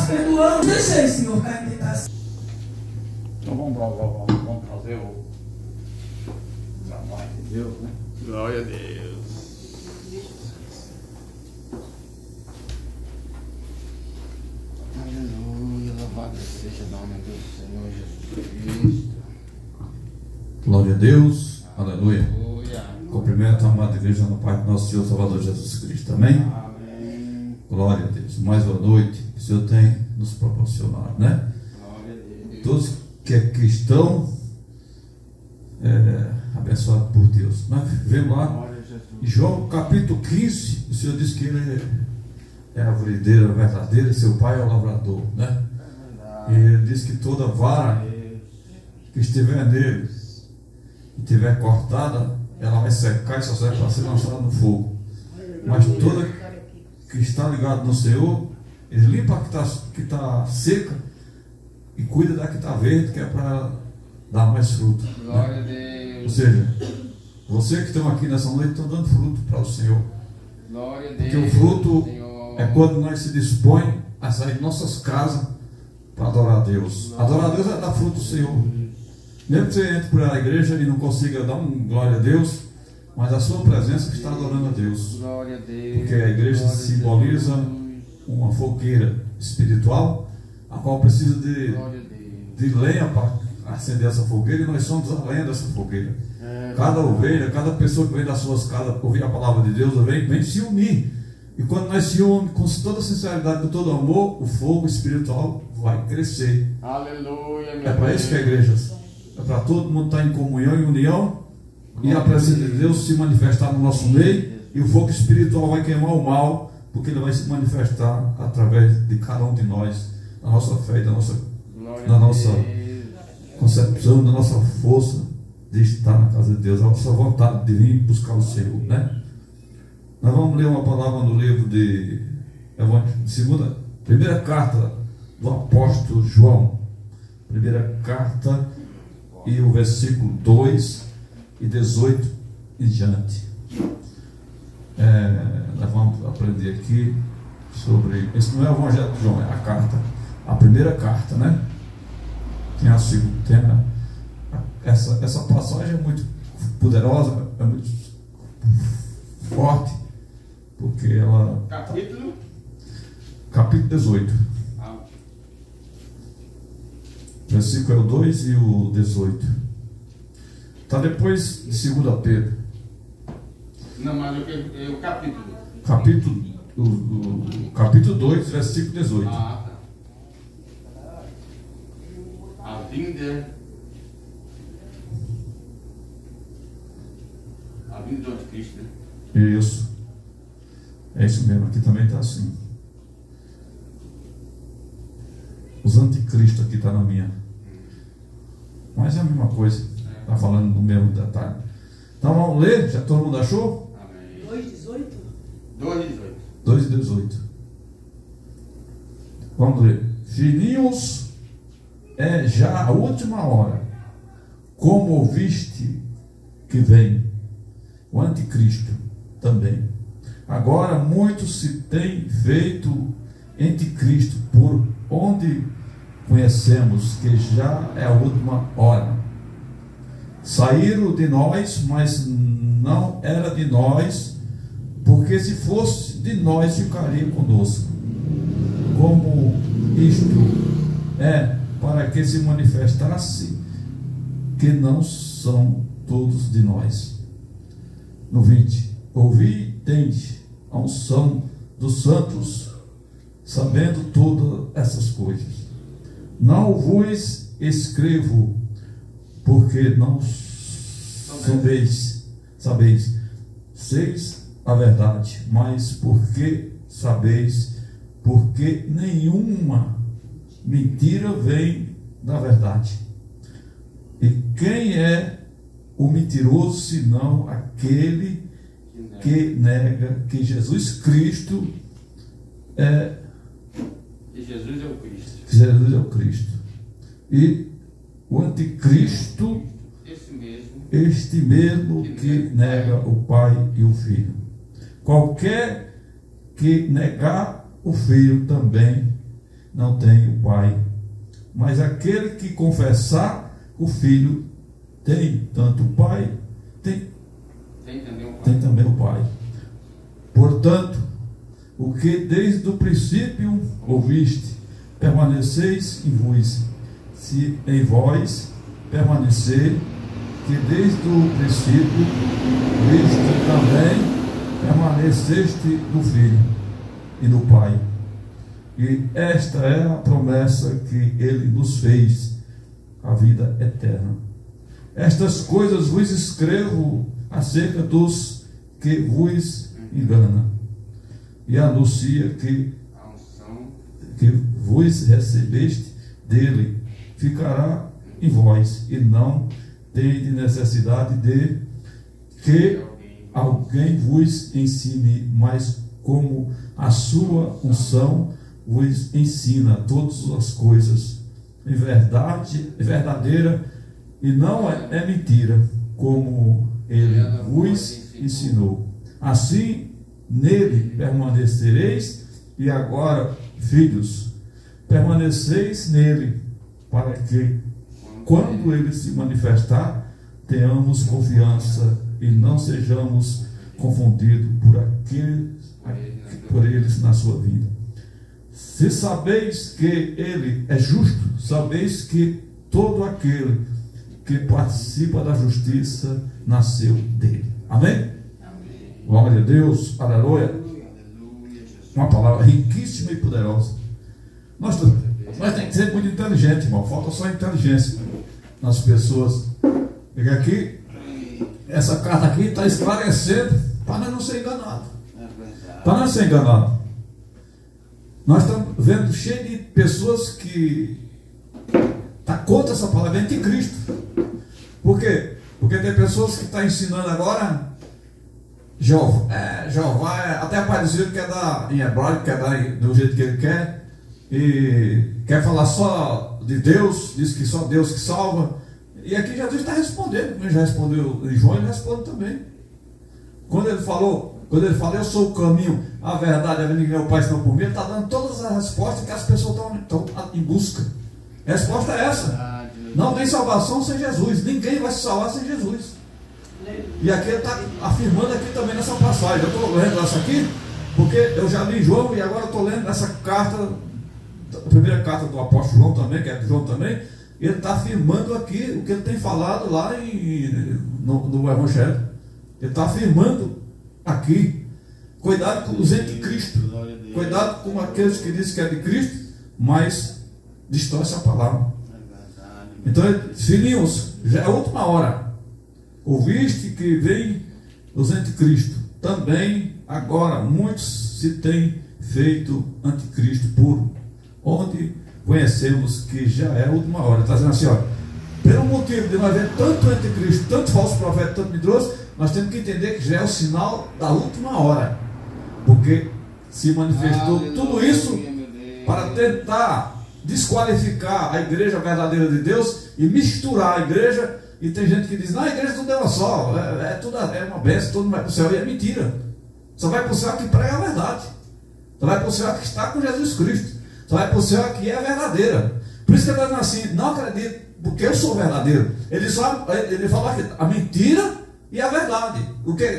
Estás perdoando. Deixa aí, Senhor, para tentar. Então vamos fazer o trabalho de Deus, né? Glória a Deus. Aleluia, louvado seja o nome do Senhor Jesus Cristo. Glória a Deus, aleluia. Aleluia. Cumprimento a amada igreja no Pai do nosso Senhor Salvador Jesus Cristo, amém? Amém. Glória a Deus. Mais uma noite que o Senhor tem nos proporcionado, né? Glória a Deus. Todos que é cristão, abençoado por Deus, né? Vemos lá Glória a Jesus. em João capítulo 15, o Senhor diz que ele é a videira verdadeira e seu pai é o lavrador, né? E ele diz que toda vara que estiver nele e estiver cortada, ela vai secar e só serve para ser lançada no fogo. Mas toda que está ligada no Senhor, ele limpa a que está seca e cuida da que está verde, que é para dar mais fruto, Glória a né? Ou Deus. seja, você que estão aqui nessa noite estão dando fruto para o Senhor. Glória a Deus. Porque o fruto Senhor. é quando nós se dispõe a sair de nossas casas para adorar a Deus. Adorar a Deus é dar fruto do Senhor. Mesmo que você entre por a igreja e não consiga dar glória a Deus, mas a sua presença está adorando a Deus. Glória a Deus. Porque a igreja Glória a simboliza Deus. uma fogueira espiritual, a qual precisa Glória a Deus. de lenha para acender essa fogueira, e nós somos a lenha dessa fogueira. Cada ovelha, cada pessoa que vem das suas casas ouvir a palavra de Deus, vem se unir. E quando nós se unimos com toda sinceridade, com todo amor, o fogo espiritual vai crescer. Aleluia, meu É para isso que a igreja é para todo mundo estar em comunhão e união, e a presença de Deus se manifestar no nosso meio, e o fogo espiritual vai queimar o mal, porque ele vai se manifestar através de cada um de nós, da nossa fé, da nossa concepção, da nossa força de estar na casa de Deus, a nossa vontade de vir buscar o Senhor, né? Nós vamos ler uma palavra no livro de primeira carta do apóstolo João, primeira carta, e o versículo 2 e 18 em diante. Nós vamos aprender aqui sobre, esse não é o Evangelho de João, é a carta, a primeira carta, né? Tem a segunda, essa passagem é muito poderosa, é muito forte, porque ela... Capítulo 18. Versículo é o 2 e o 18. Está depois de 2 Pedro. Não, mas o capítulo. Capítulo 2, versículo 18. Ah, tá. A vinda do anticristo, né? Isso. É isso mesmo, aqui também está assim. Os anticristos aqui está na minha. Mas é a mesma coisa. Está falando do mesmo detalhe. Então vamos ler, já todo mundo achou? Amém. 2,18? 2:18. 2:18. Vamos ler. Filhinhos, é já a última hora. Como ouviste que vem o anticristo também. Agora muitos se têm feito anticristo, por onde conhecemos que já é a última hora. Saíram de nós, mas não era de nós, porque se fosse de nós ficaria conosco. Como isto é para que se manifestasse que não são todos de nós. No 20. Ouvi e tende a unção dos santos, sabendo todas essas coisas. Não vos escrevo, porque não sabeis a verdade, mas porque sabeis, porque nenhuma mentira vem da verdade. E quem é o mentiroso, senão aquele que nega que Jesus Cristo é... E Jesus é o Cristo. Jesus é o Cristo. E o anticristo, este mesmo que nega o Pai e o Filho. Qualquer que negar o Filho também não tem o Pai. Mas aquele que confessar o Filho tem tanto o Pai, tem também o Pai. Portanto, o que desde o princípio ouviste, permaneceis em vós, se em vós permanecer, que desde o princípio viste também, permaneceste no Filho e no Pai. E esta é a promessa que Ele nos fez, a vida eterna. Estas coisas vos escrevo acerca dos que vos enganam, e anuncia que vos recebeste dele ficará em vós, e não tendes necessidade de que alguém vos ensine, mas como a sua unção vos ensina todas as coisas, em verdade, verdadeira, e não é mentira, como ele vos ensinou. Assim, nele permanecereis, e agora, filhos, permaneceis nele, para que, quando ele se manifestar, tenhamos confiança e não sejamos confundidos por eles na sua vida. Se sabeis que ele é justo, sabeis que todo aquele que participa da justiça nasceu dele. Amém? Glória a Deus, aleluia. Uma palavra riquíssima e poderosa. Nós temos que ser muito inteligente, irmão. Falta só inteligência nas pessoas. Porque aqui, essa carta aqui está esclarecendo para nós não ser enganados. Para não ser enganado. Nós estamos vendo cheio de pessoas que estão contra essa palavra, anticristo. Por quê? Porque tem pessoas que estão ensinando agora Jeová, até parecido que é dar em hebraico, quer dar do jeito que ele quer, e quer falar só de Deus, diz que só Deus que salva. E aqui Jesus está respondendo, ele já respondeu em João, ele responde também. Quando ele fala, eu sou o caminho, a verdade, a vida, ninguém é o Pai senão por mim, ele está dando todas as respostas que as pessoas estão em busca. A resposta é essa: não tem salvação sem Jesus, ninguém vai se salvar sem Jesus. E aqui ele está afirmando aqui também nessa passagem. Eu estou lendo essa aqui porque eu já li João, e agora eu estou lendo essa carta, a primeira carta do apóstolo João também, que é de João também. Ele está afirmando aqui o que ele tem falado lá no Evangelho. Ele está afirmando aqui: cuidado com os anticristos, cuidado com aqueles que dizem que é de Cristo, mas distorce a palavra. Então, filhinhos, já é a última hora. Ouviste que vem os anticristos. Também agora muitos se têm feito anticristo puro, onde conhecemos que já é a última hora. Está dizendo assim, ó, pelo motivo de nós ver tanto anticristo, tanto falso profeta, tanto mentiroso, nós temos que entender que já é o sinal da última hora, porque se manifestou tudo isso para tentar desqualificar a igreja verdadeira de Deus e misturar a igreja. E tem gente que diz: não, a igreja tudo é uma só, tudo é uma bênção, todo mundo vai para o céu. E é mentira. Só vai para o céu que prega a verdade, só vai para o céu que está com Jesus Cristo, só vai para o céu que é verdadeira. Por isso que ele está dizendo assim: não acredito, porque eu sou verdadeiro. Ele fala que a mentira e a verdade,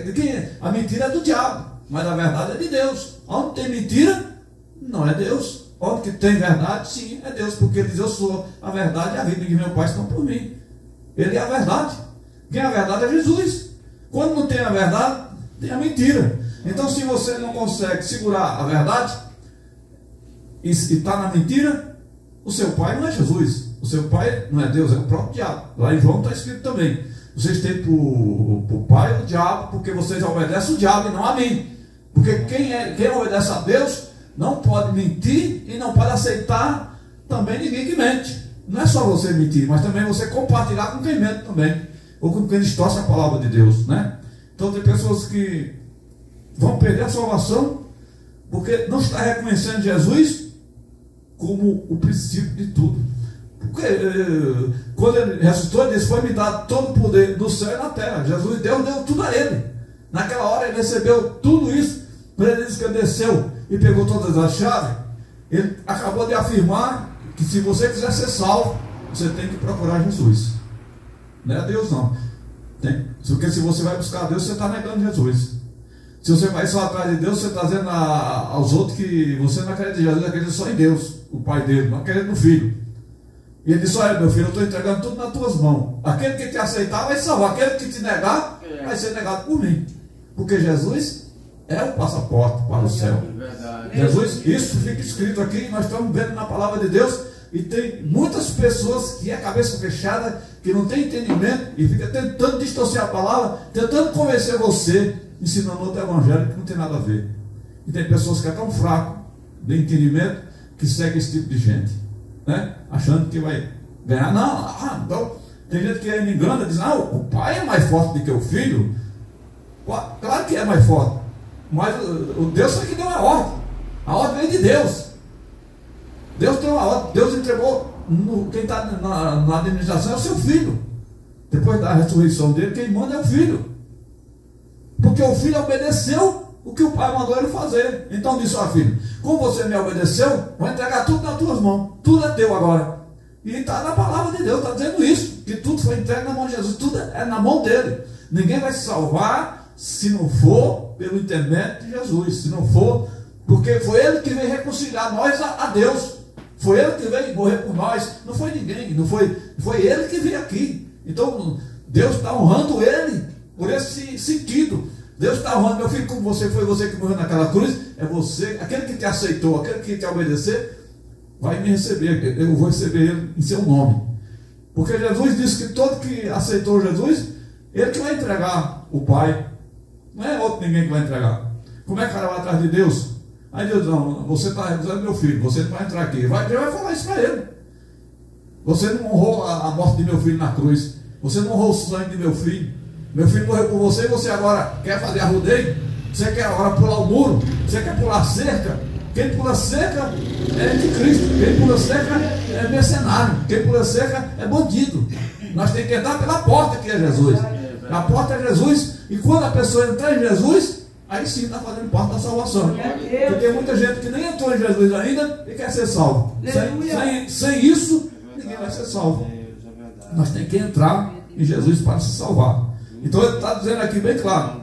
de quem é? A mentira é do diabo, mas a verdade é de Deus. Onde tem mentira, não é Deus. Onde que tem verdade, sim, é Deus, porque ele diz: eu sou a verdade e a vida, que meu Pai estão por mim. Ele é a verdade. Quem é a verdade é Jesus. Quando não tem a verdade, tem a mentira. Então, se você não consegue segurar a verdade e está na mentira, o seu pai não é Jesus. O seu pai não é Deus, é o próprio diabo. Lá em João está escrito também: vocês têm por pai o diabo, porque vocês obedecem o diabo e não a mim. Porque quem obedece a Deus não pode mentir e não pode aceitar também ninguém que mente. Não é só você mentir, mas também você compartilhar com quem mente também, ou com quem distorce a palavra de Deus, né? Então tem pessoas que vão perder a salvação porque não está reconhecendo Jesus como o princípio de tudo. Porque quando ele ressuscitou, ele disse: foi-me dado todo o poder do céu e na terra. Jesus deu tudo a ele. Naquela hora ele recebeu tudo isso. Ele disse que ele desceu e pegou todas as chaves. Ele acabou de afirmar que se você quiser ser salvo, você tem que procurar Jesus. Não é Deus não. Porque se você vai buscar Deus, você está negando Jesus. Se você vai só atrás de Deus, você está dizendo aos outros que você não acredita em Jesus, acredita só em Deus, o Pai dele, não acredita no Filho. E ele disse: olha, meu filho, eu estou entregando tudo nas tuas mãos. Aquele que te aceitar vai salvar, aquele que te negar vai ser negado por mim. Porque Jesus é o passaporte para o céu. Jesus, isso fica escrito aqui, nós estamos vendo na palavra de Deus. E tem muitas pessoas que é cabeça fechada, que não tem entendimento e fica tentando distorcer a palavra, tentando convencer você, ensinando outro evangelho que não tem nada a ver. E tem pessoas que é tão fraco de entendimento que segue esse tipo de gente, né? Achando que vai ganhar. Não, então tem gente que me engana, diz: o pai é mais forte do que o filho. Claro que é mais forte, mas o Deus foi que deu a ordem veio de Deus. Deus deu uma ordem, Deus entregou. Quem está na administração é o seu filho. Depois da ressurreição dele, quem manda é o filho. Porque o filho obedeceu o que o pai mandou ele fazer. Então disse: ó filho, como você me obedeceu, vou entregar tudo nas tuas mãos. Tudo é teu agora. E está na palavra de Deus, está dizendo isso. Que tudo foi entregue na mão de Jesus. Tudo é na mão dele. Ninguém vai se salvar se não for pelo entendimento de Jesus. Se não for, porque foi ele que veio reconciliar nós a Deus. Foi ele que veio morrer por nós. Não foi ninguém. Foi ele que veio aqui. Então Deus está honrando ele por esse sentido. Deus está honrando: meu filho, como você foi, você que morreu naquela cruz, é você, aquele que te aceitou, aquele que te obedecer, vai me receber. Eu vou receber ele em seu nome. Porque Jesus disse que todo que aceitou Jesus, ele que vai entregar o Pai. Não é outro ninguém que vai entregar. Como é que o cara vai atrás de Deus? Aí Deus: não, você está recusando meu filho, você não vai entrar aqui. Deus vai falar isso para ele. Você não honrou a morte de meu filho na cruz. Você não honrou o sangue de meu filho. Meu filho morreu por você e você agora quer fazer arrudeio? Você quer agora pular o muro? Você quer pular cerca? Quem pula cerca é anticristo. Quem pula cerca é mercenário. Quem pula cerca é bandido. Nós temos que entrar pela porta, que é Jesus. A porta é Jesus. E quando a pessoa entrar em Jesus, aí sim está fazendo parte da salvação. Porque tem muita gente que nem entrou em Jesus ainda e quer ser salvo. Sem isso, ninguém vai ser salvo. Nós temos que entrar em Jesus para se salvar. Então ele está dizendo aqui bem claro.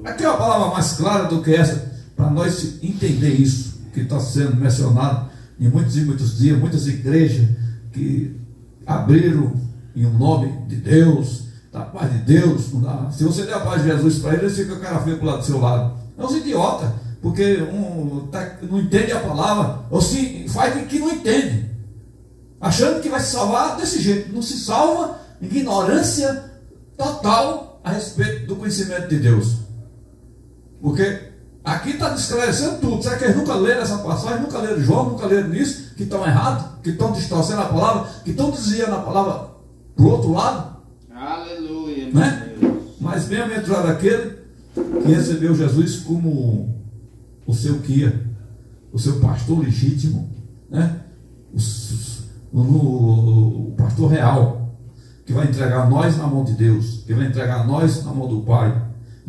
Aqui é uma palavra mais clara do que essa, para nós entender isso, que está sendo mencionado em muitos e muitos dias. Muitas igrejas que abriram em nome de Deus, da paz de Deus. Se você der a paz de Jesus para eles, fica o cara feio para o lado do seu lado. É uns idiotas, porque não entende a palavra, ou se faz que não entende, achando que vai se salvar desse jeito. Não se salva, ignorância total a respeito do conhecimento de Deus. Porque aqui está esclarecendo tudo. Será que eles nunca leram essa passagem? Nunca leram João? Nunca leram isso? Que estão errados? Que estão distorcendo a palavra? Que estão desviando a palavra para o outro lado? Aleluia, né? Mas bem-aventurado aquele que recebeu Jesus como o seu guia, o seu pastor legítimo, né? O pastor real, que vai entregar nós na mão de Deus, que vai entregar nós na mão do Pai,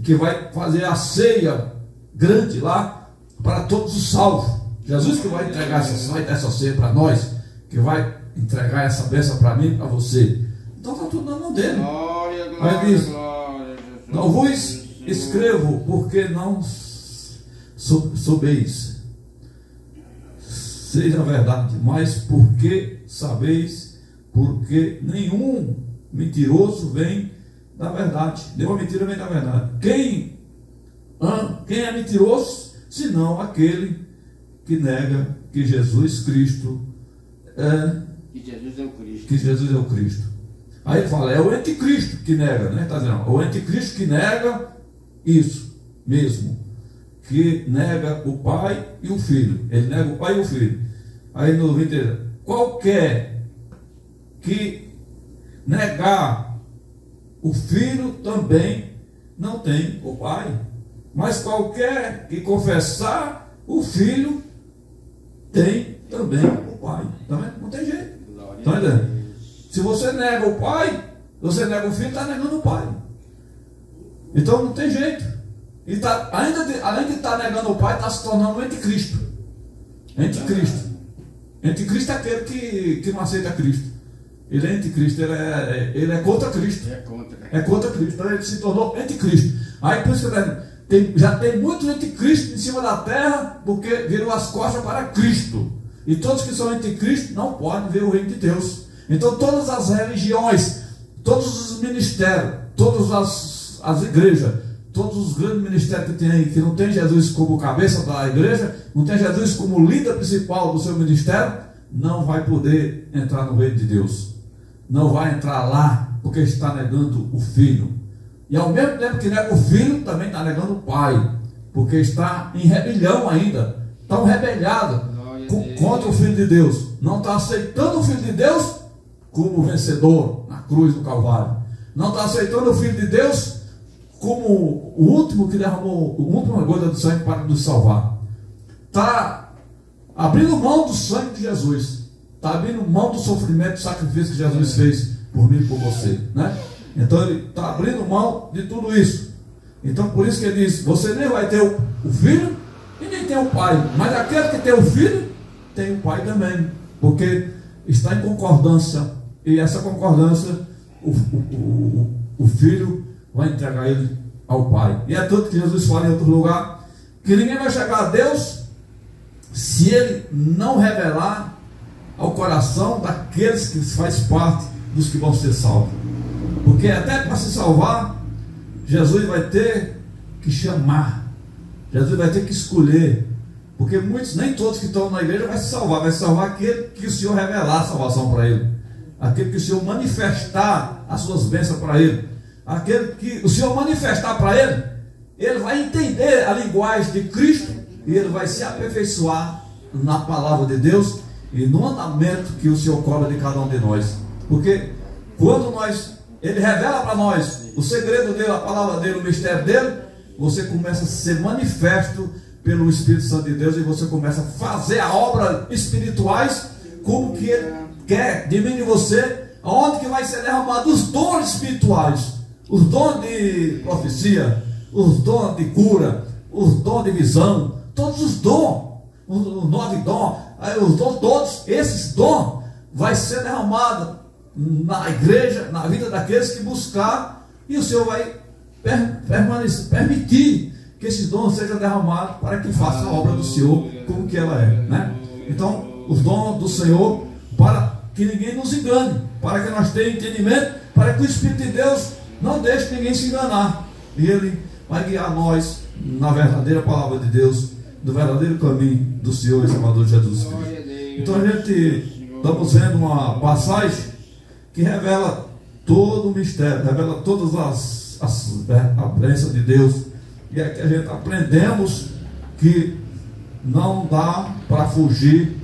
que vai fazer a ceia grande lá para todos os salvos. Jesus que vai entregar essa ceia para nós, que vai entregar essa bênção para mim e para você. Então está tudo na mão dele. Glória, glória, aí diz: glória, não vos escrevo porque não soubeis, seja a verdade, mas porque sabeis, porque nenhum mentiroso vem da verdade. Nenhuma mentira vem da verdade. Quem é mentiroso, senão aquele que nega que Jesus Cristo que Jesus é o Cristo. Que Jesus é o Cristo. Aí ele fala: é o anticristo que nega, né? Está dizendo, o anticristo que nega isso mesmo, que nega o Pai e o Filho. Ele nega o Pai e o Filho. Aí no 20, qualquer que negar o Filho também não tem o Pai. Mas qualquer que confessar o Filho tem também o Pai. Também não tem jeito. Tá entendendo? Se você nega o Pai, você nega o Filho, está negando o Pai. Então não tem jeito. E além de estar negando o Pai, está se tornando um anticristo. Anticristo. Anticristo é aquele que não aceita Cristo. Ele é anticristo, ele é contra Cristo. É contra Cristo. Então ele se tornou anticristo. Aí por isso que já tem muitos anticristos em cima da terra, porque viram as costas para Cristo. E todos que são anticristos não podem ver o reino de Deus. Então todas as religiões, todos os ministérios, todas as igrejas, todos os grandes ministérios que tem aí, que não tem Jesus como cabeça da igreja, não tem Jesus como líder principal do seu ministério, não vai poder entrar no reino de Deus. Não vai entrar lá, porque está negando o Filho. E ao mesmo tempo que nega o Filho, também está negando o Pai, porque está em rebelião ainda, tão rebelhado contra o Filho de Deus. Não está aceitando o Filho de Deus como vencedor na cruz do Calvário. Não está aceitando o Filho de Deus como o último que derramou a última gota de sangue para nos salvar. Está abrindo mão do sangue de Jesus. Está abrindo mão do sofrimento, do sacrifício que Jesus fez por mim e por você, né? Então ele está abrindo mão de tudo isso. Então por isso que ele diz: você nem vai ter o Filho e nem tem o Pai, mas aquele que tem o Filho tem o Pai também, porque está em concordância, e essa concordância o Filho vai entregar ele ao Pai. E é tudo que Jesus fala em outro lugar, que ninguém vai chegar a Deus se ele não revelar ao coração daqueles que faz parte dos que vão ser salvos. Porque até para se salvar, Jesus vai ter que chamar, Jesus vai ter que escolher, porque muitos, nem todos que estão na igreja vai se salvar aquele que o Senhor revelar a salvação para ele, aquele que o Senhor manifestar as suas bênçãos para ele, aquele que o Senhor manifestar para ele, ele vai entender a linguagem de Cristo e ele vai se aperfeiçoar na palavra de Deus e no andamento que o Senhor cobra de cada um de nós. Porque quando ele revela para nós o segredo dele, a palavra dele, o mistério dele, você começa a ser manifesto pelo Espírito Santo de Deus e você começa a fazer a obra espirituais como que ele quer de mim e de você, aonde que vai ser derramado os dons espirituais, os dons de profecia, os dons de cura, os dons de visão, todos os dons, os 9 dons, os dons todos, esses dons vai ser derramado na igreja, na vida daqueles que buscar, e o Senhor vai permitir que esses dons sejam derramados para que faça a obra do Senhor como que ela é, né? Então, os dons do Senhor, para que ninguém nos engane, para que nós tenhamos entendimento, para que o Espírito de Deus não deixe ninguém se enganar, e Ele vai guiar nós na verdadeira palavra de Deus, do verdadeiro caminho do Senhor e Salvador Jesus Cristo. Então a gente estamos vendo uma passagem que revela todo o mistério, revela todas a bênção de Deus, e é que a gente aprendemos que não dá para fugir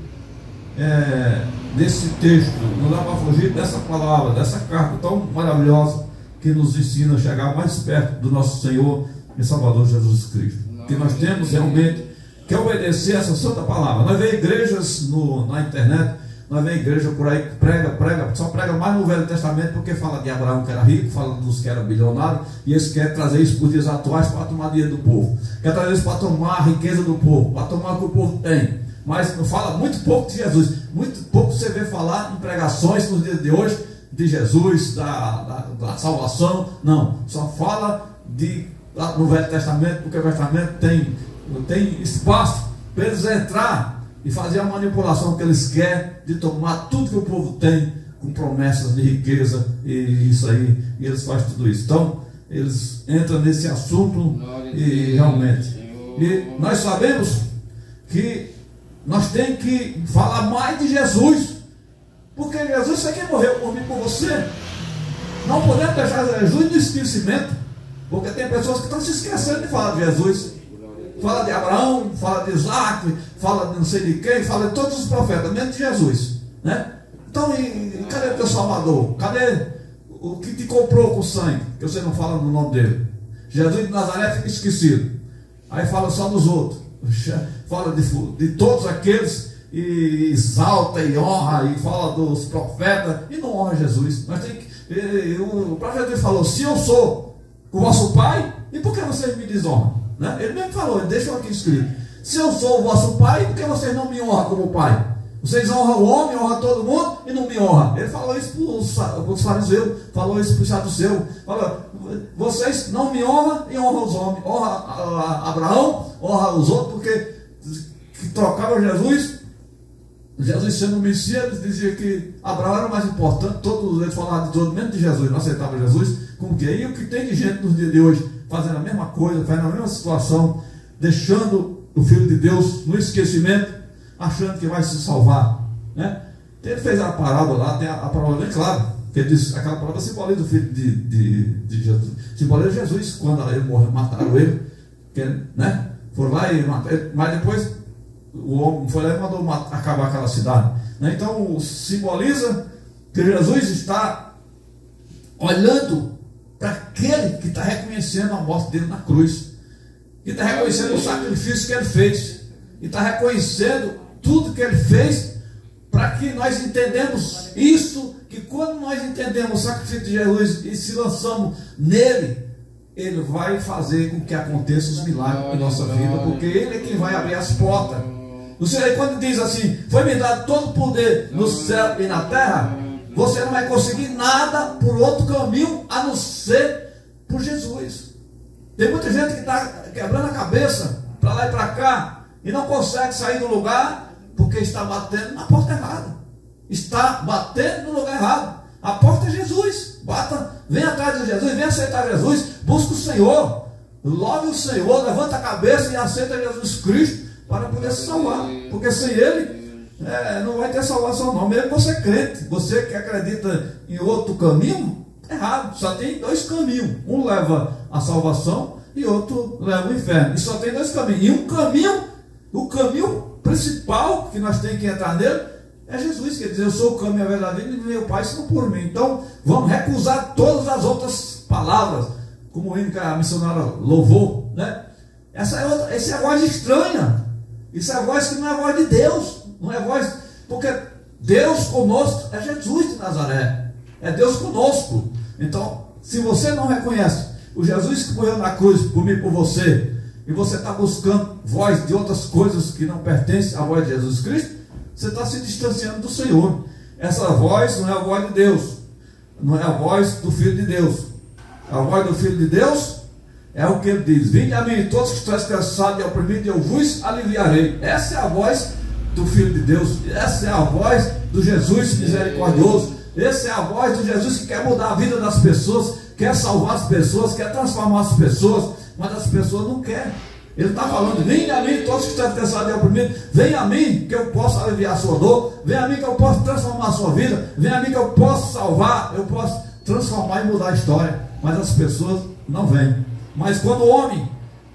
desse texto, não dá para fugir dessa palavra, dessa carta tão maravilhosa que nos ensina a chegar mais perto do nosso Senhor e Salvador Jesus Cristo. Que nós temos realmente que obedecer essa santa palavra. Nós vemos igrejas na internet, nós vemos igreja por aí que só prega mais no Velho Testamento, porque fala de Abraão que era rico, fala dos que eram bilionários, e eles querem trazer isso para os dias atuais para tomar dinheiro do povo, quer trazer isso para tomar a riqueza do povo, para tomar o que o povo tem, mas não fala muito pouco de Jesus, muito pouco você vê falar em pregações nos dias de hoje, de Jesus, da salvação, não, só fala no Velho Testamento, porque o Velho Testamento tem espaço para eles entrar e fazer a manipulação que eles querem de tomar tudo que o povo tem com promessas de riqueza e isso aí, e eles fazem tudo isso. Então eles entram nesse assunto e realmente, e nós sabemos que nós temos que falar mais de Jesus, porque Jesus foi quem morreu por mim e por você. Não podemos deixar Jesus no esquecimento, porque tem pessoas que estão se esquecendo de falar de Jesus. Fala de Abraão, fala de Isaac, fala de não sei de quem, fala de todos os profetas, menos de Jesus, né? Então, cadê o teu Salvador? Cadê o que te comprou com sangue? Que você não fala no nome dele. Jesus de Nazaré fica esquecido. Aí fala só dos outros. Fala de todos aqueles e exalta e honra e fala dos profetas e não honra Jesus. Mas o próprio Jesus falou: se eu sou o vosso pai, e por que vocês me desonram? Né? Ele mesmo falou, ele deixou aqui escrito: se eu sou o vosso pai, por que vocês não me honram como pai? Vocês honram o homem, honram todo mundo e não me honram. Ele falou isso para os fariseus, falou isso para os saduceus. Falou, vocês não me honram e honram os homens. Honra Abraão, honra os outros, porque que trocavam Jesus. Jesus sendo o Messias, eles diziam que Abraão era o mais importante. Todos eles falavam de todo, menos de Jesus, não aceitavam Jesus. Como que é? E o que tem de gente nos dias de hoje fazendo a mesma coisa, fazendo a mesma situação, deixando o Filho de Deus no esquecimento, achando que vai se salvar, né? Ele fez a parábola lá, tem a parábola bem clara, que ele diz, aquela parábola simboliza o Filho de Jesus, simboliza Jesus, quando ele morreu, mataram ele, né? Foram lá e mataram ele, mas depois o homem foi lá e mandou acabar aquela cidade, né? Então simboliza que Jesus está olhando para aquele que está reconhecendo a morte dele na cruz, que está reconhecendo o sacrifício que ele fez, e está reconhecendo tudo que ele fez, para que nós entendamos isso, que quando nós entendemos o sacrifício de Jesus e se lançamos nele, ele vai fazer com que aconteça os milagres em nossa vida, porque ele é quem vai abrir as portas. O Senhor, quando diz assim, foi-me dado todo o poder no céu e na terra, você não vai conseguir nada por outro caminho, a não ser por Jesus. Tem muita gente que está quebrando a cabeça, para lá e para cá, e não consegue sair do lugar, porque está batendo na porta errada. Está batendo no lugar errado. A porta é Jesus. Bata, vem atrás de Jesus, vem aceitar Jesus, busca o Senhor, louve o Senhor, levanta a cabeça e aceita Jesus Cristo para poder se salvar. Porque sem Ele não vai ter salvação não. Mesmo você crente, você que acredita em outro caminho, errado. Só tem dois caminhos. Um leva a salvação e outro leva o inferno. E só tem dois caminhos. E um caminho, o caminho principal que nós temos que entrar nele é Jesus, quer dizer, eu sou o caminho, a verdade e meu Pai senão por mim. Então vamos recusar todas as outras palavras, como o hino que a missionária louvou, né? Essa é a voz estranha. Isso é a voz que não é a voz de Deus, não é a voz, porque Deus conosco é Jesus de Nazaré, é Deus conosco. Então, se você não reconhece o Jesus que morreu na cruz por mim e por você, e você está buscando voz de outras coisas que não pertencem à voz de Jesus Cristo, você está se distanciando do Senhor. Essa voz não é a voz de Deus, não é a voz do Filho de Deus. A voz do Filho de Deus é o que ele diz: vinde a mim todos que estão cansados e oprimidos, eu vos aliviarei. Essa é a voz do Filho de Deus, essa é a voz do Jesus misericordioso, essa é a voz do Jesus que quer mudar a vida das pessoas, quer salvar as pessoas, quer transformar as pessoas, mas as pessoas não querem. Ele está falando: vem a mim todos que estão cansados e oprimidos, vem a mim que eu posso aliviar a sua dor, vem a mim que eu posso transformar a sua vida, vem a mim que eu posso salvar, eu posso transformar e mudar a história. Mas as pessoas não vêm. Mas quando o homem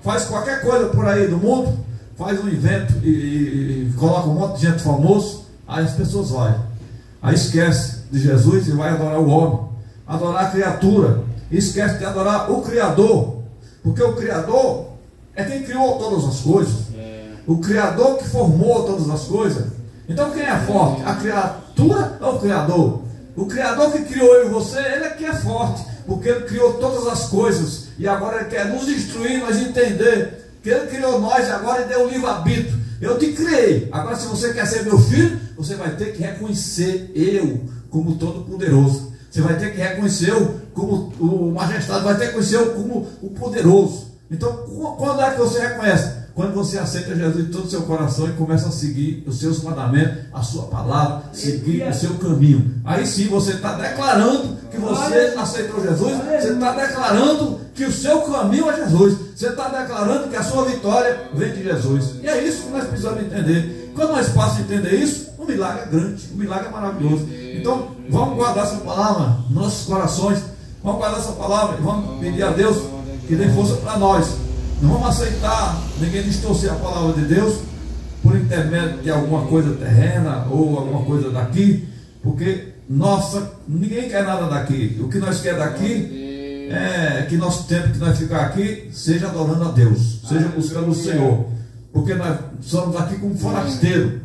faz qualquer coisa por aí do mundo, faz um evento e coloca um monte de gente famoso, aí as pessoas vão, aí esquece de Jesus e vai adorar o homem, adorar a criatura, e esquece de adorar o Criador, porque o Criador é quem criou todas as coisas, o Criador que formou todas as coisas. Então quem é forte? A criatura ou o Criador? O Criador que criou eu e você, ele é que é forte, porque ele criou todas as coisas, e agora ele quer nos instruir, nós entender que ele criou nós, e agora ele deu o livre-arbítrio. Eu te criei, agora se você quer ser meu filho, você vai ter que reconhecer eu como todo-poderoso, você vai ter que reconhecer eu como o majestade, vai ter que reconhecer eu como o poderoso. Então, quando é que você reconhece? Quando você aceita Jesus em todo o seu coração e começa a seguir os seus mandamentos, a sua palavra, seguir o seu caminho. Aí sim você está declarando que você aceitou Jesus, você está declarando que o seu caminho é Jesus, você está declarando que a sua vitória vem de Jesus. E é isso que nós precisamos entender. Quando nós passamos a entender isso, o milagre é grande, o milagre é maravilhoso. Então, vamos guardar essa palavra nos nossos corações, vamos guardar essa palavra e vamos pedir a Deus que dê força para nós. Não vamos aceitar ninguém distorcer a palavra de Deus por intermédio de alguma coisa terrena ou alguma coisa daqui, porque ninguém quer nada daqui. O que nós queremos daqui é que nosso tempo que nós ficar aqui seja adorando a Deus, seja buscando o Senhor, porque nós somos aqui como forasteiro.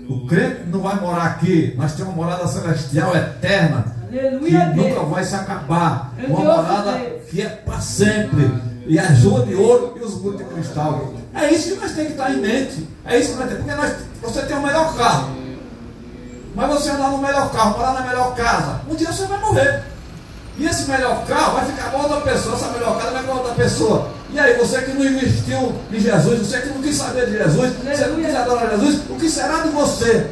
O crente não vai morar aqui, nós temos uma morada celestial eterna, que nunca vai se acabar, uma morada que é para sempre. E as ruas de ouro e os muros de cristal. É isso que nós temos que estar em mente. É isso que nós temos. Porque você tem o melhor carro. mas você andar no melhor carro, morar na melhor casa, um dia você vai morrer. E esse melhor carro vai ficar com outra pessoa, essa melhor casa vai com outra pessoa. E aí, você que não investiu em Jesus, você que não quis saber de Jesus, você não quis adorar Jesus, o que será de você?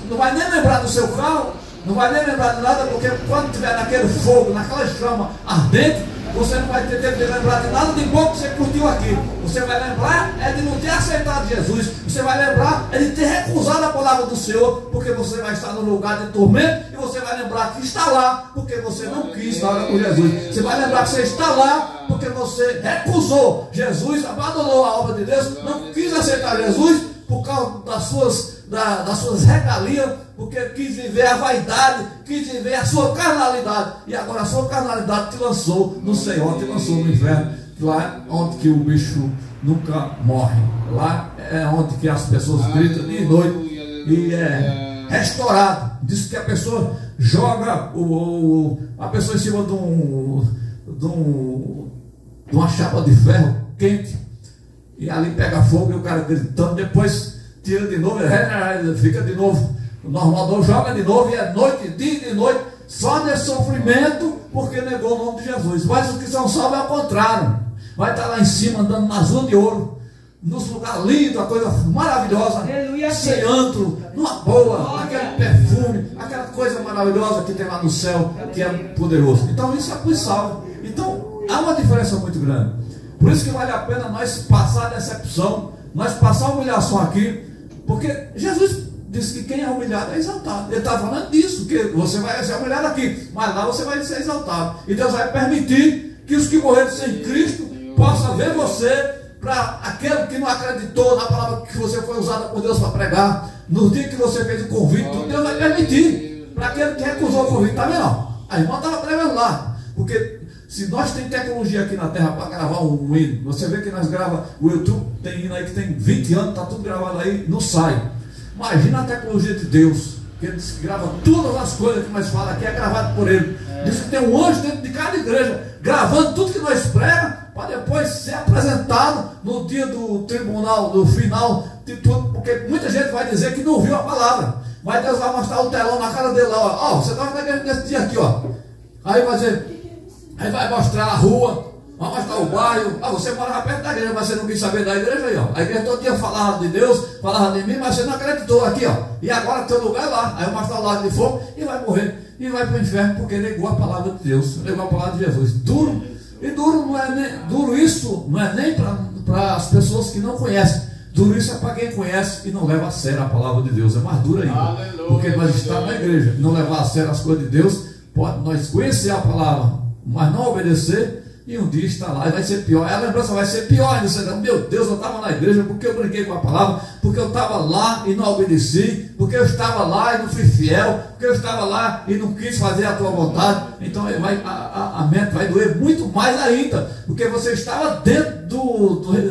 Não vai nem lembrar do seu carro, não vai nem lembrar de nada, porque quando estiver naquele fogo, naquela chama ardente, você não vai ter tempo de lembrar de nada de bom que você curtiu aqui. Você vai lembrar de não ter aceitado Jesus. Você vai lembrar de ter recusado a palavra do Senhor, porque você vai estar no lugar de tormento, e você vai lembrar que está lá porque você não quis estar com Jesus. Você vai lembrar que você está lá porque você recusou Jesus, abandonou a obra de Deus, não quis aceitar Jesus por causa das suas regalias, porque quis viver a vaidade, quis viver a sua carnalidade, e agora a sua carnalidade te lançou no Senhor, te lançou no inferno, lá onde que o bicho nunca morre, lá é onde que as pessoas gritam de noite e é restaurado. Diz que a pessoa joga a pessoa em cima de uma chapa de ferro quente, e ali pega fogo e o cara gritando, depois tira de novo, fica de novo normal, joga de novo, e é noite, dia e noite, só de sofrimento, porque negou o nome de Jesus. Mas os que são salvos é ao contrário, vai estar lá em cima, andando nas ruas de ouro, nos lugares lindos, a coisa maravilhosa, sem antro, numa boa, aquele perfume, aquela coisa maravilhosa que tem lá no céu, que é poderoso. Então isso é para os salvos. Então há uma diferença muito grande. Por isso que vale a pena nós passar a decepção, nós passar a humilhação aqui, porque Jesus disse que quem é humilhado é exaltado. Ele está falando disso, que você vai ser humilhado aqui, mas lá você vai ser exaltado. E Deus vai permitir que os que morreram sem Cristo possam ver você, para aquele que não acreditou na palavra que você foi usada por Deus para pregar, no dia que você fez o convite, Deus vai permitir. Para aquele que recusou o convite, está vendo? A irmã estava pregando lá, porque se nós temos tecnologia aqui na terra para gravar um hino, você vê que nós gravamos, o YouTube tem hino aí que tem 20 anos, está tudo gravado aí, não sai. Imagina a tecnologia de Deus, que ele grava todas as coisas que nós falamos aqui, é gravado por ele. Diz que tem um anjo dentro de cada igreja, gravando tudo que nós pregamos, para depois ser apresentado no dia do tribunal, do final de tudo, porque muita gente vai dizer que não viu a palavra, mas Deus vai mostrar o telão na cara dele lá, ó, você estava na igreja nesse dia aqui, ó. Aí vai dizer, aí vai mostrar a rua, vai mostrar o bairro. Você morava perto da igreja, mas você não quis saber da igreja aí, ó. A igreja todo dia falava de Deus, falava de mim, mas você não acreditou aqui, ó. E agora teu lugar é lá. Aí vai mostrar o lago de fogo e vai morrer. E vai para o inferno porque negou a palavra de Deus, negou a palavra de Jesus. Duro. E duro não é nem, duro isso não é nem para as pessoas que não conhecem. Duro isso é para quem conhece e não leva a sério a palavra de Deus. É mais duro ainda. Aleluia, porque nós estamos na igreja e não levar a sério as coisas de Deus, pode nós conhecer a palavra, mas não obedecer, e um dia está lá e vai ser pior. A lembrança vai ser pior ainda. Você diz, meu Deus, eu estava na igreja porque eu brinquei com a palavra, porque eu estava lá e não obedeci, porque eu estava lá e não fui fiel, porque eu estava lá e não quis fazer a tua vontade. Então a mente vai doer muito mais ainda, porque você estava dentro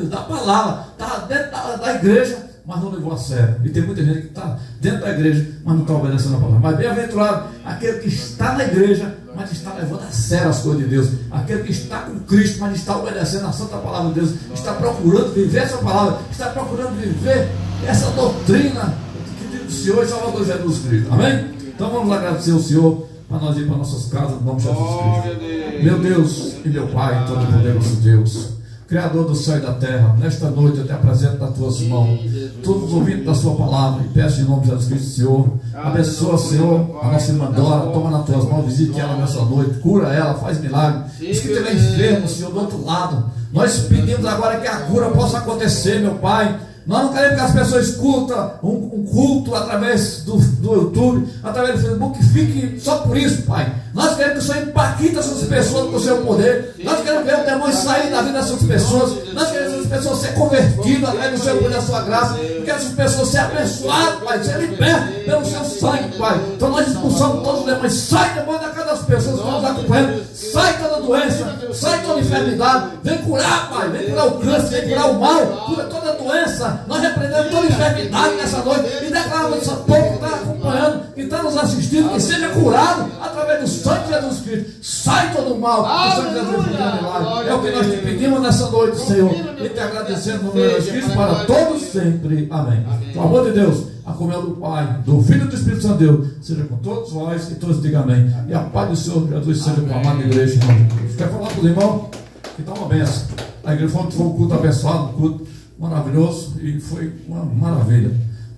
da palavra, estava dentro da igreja, mas não levou a sério. E tem muita gente que está dentro da igreja, mas não está obedecendo a palavra. Mas bem-aventurado aquele que está na igreja, mas está levando a sério as coisas de Deus. Aquele que está com Cristo, mas está obedecendo a santa palavra de Deus, está procurando viver essa palavra, está procurando viver essa doutrina que diz o Senhor e Salvador Jesus Cristo. Amém? Então vamos agradecer ao Senhor para nós ir para nossas casas, no nome de Jesus Cristo. Meu Deus e meu Pai, todo-poderoso Deus, Criador do céu e da terra, nesta noite eu te apresento nas tuas mãos todos os ouvintes da sua palavra, e peço em nome de Jesus Cristo, Senhor, abençoa, Senhor, a nossa irmã Dora, toma nas tuas mãos, visite ela nessa noite, cura ela, faz milagre. Os que estiver enfermo, Senhor, do outro lado, nós pedimos agora que a cura possa acontecer, meu Pai. Nós não queremos que as pessoas escutem um culto através do YouTube, através do Facebook, que fique só por isso, Pai. Nós queremos que o Senhor impacte essas pessoas com o seu poder. Nós queremos ver o demônio sair da vida dessas pessoas. Nós queremos essas pessoas ser convertidas através do seu poder, da sua graça. Queremos essas pessoas ser abençoadas, Pai, ser libertas pelo seu sangue, Pai. Então nós expulsamos todos os demônios. Sai demônio da casa das pessoas que nos acompanham. Sai toda doença, sai toda enfermidade. Vem curar, Pai. Vem curar o câncer, vem curar o mal. Cura toda doença. Nós repreendemos toda enfermidade nessa noite e declaramos essa povo que está acompanhando, que está nos assistindo, que seja curado através do sangue de Jesus Cristo. Sai todo o mal, o sangue de Jesus Cristo. É o que nós te pedimos nessa noite, Senhor, e te agradecendo no nome de Jesus Cristo para todos sempre. Amém. Pelo amor de Deus, a comunhão do Pai, do Filho e do Espírito Santo de Deus, seja com todos vós e todos digam amém. E a paz do Senhor Jesus seja com a amada igreja em nome de Deus. Quer falar com o irmão? Que dá uma benção. A igreja foi um culto abençoado, um culto maravilhoso e foi uma maravilha.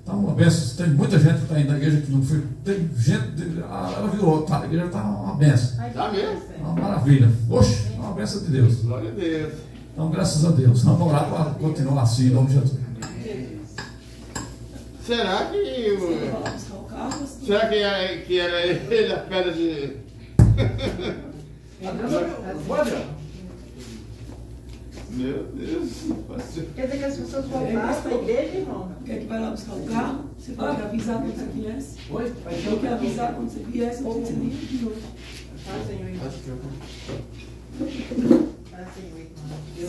Então, uma benção. Tem muita gente que está indo na igreja que não foi. Tem gente, ela virou, tá, a igreja está uma benção. Tá mesmo? Uma maravilha. Oxe, uma benção de Deus. Glória a Deus. Então, graças a Deus. Vamos orar para continuar assim, em nome de Jesus. Será que. Será que era ele a pedra de. Meu Deus. Quer dizer que as pessoas voltaram para a igreja, irmão? Quer que vai lá buscar o carro? Você pode avisar quando você viesse? Oi? Eu quero avisar quando você viesse, ou você nem de novo.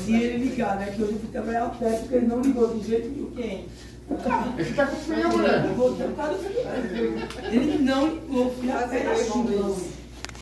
Se ele ligar, né? Que hoje eu fui trabalhar a pé, porque ele não ligou de jeito nenhum. Quem? Esse tá com frio, mulher. Ele não ligou, fui a pé assim,